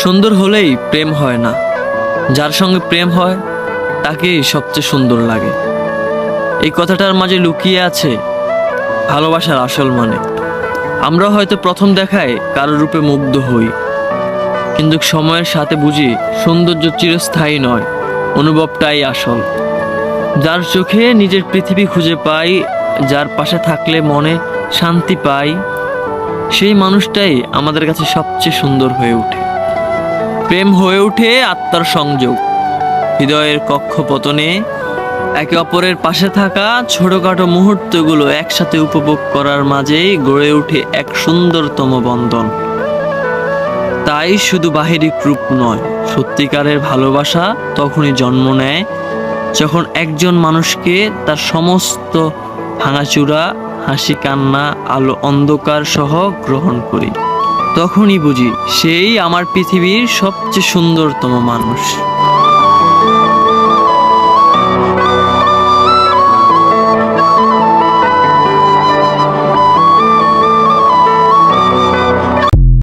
সুন্দর হলেই প্রেম হয় না, যার সঙ্গে প্রেম হয় তাকেই সবচেয়ে সুন্দর লাগে। এই কথাটার মাঝে লুকিয়ে আছে ভালোবাসার আসল মানে। আমরা হয়তো প্রথম দেখায় কারোর রূপে মুগ্ধ হই, কিন্তু সময়ের সাথে বুঝি সৌন্দর্য চিরস্থায়ী নয়, অনুভবটাই আসল। যার চোখে নিজের পৃথিবী খুঁজে পাই, যার পাশে থাকলে মনে শান্তি পাই, সেই মানুষটাই আমাদের কাছে সবচেয়ে সুন্দর হয়ে ওঠে। প্রেম হয়ে ওঠে আত্মার সংযোগ, হৃদয়ের কক্ষপতনে একে অপরের পাশে থাকা ছোটখাটো মুহূর্তগুলো একসাথে উপভোগ করার মাঝেই গড়ে ওঠে এক সুন্দরতম বন্ধন। তাই শুধু বাহিরিক রূপ নয়, সত্যিকারের ভালোবাসা তখনই জন্ম নেয় যখন একজন মানুষকে তার সমস্ত ভাঙাচুরা, হাসি কান্না, আলো অন্ধকার সহ গ্রহণ করি। তখনই বুঝি সেই আমার পৃথিবীর সবচেয়ে সুন্দরতম মানুষ।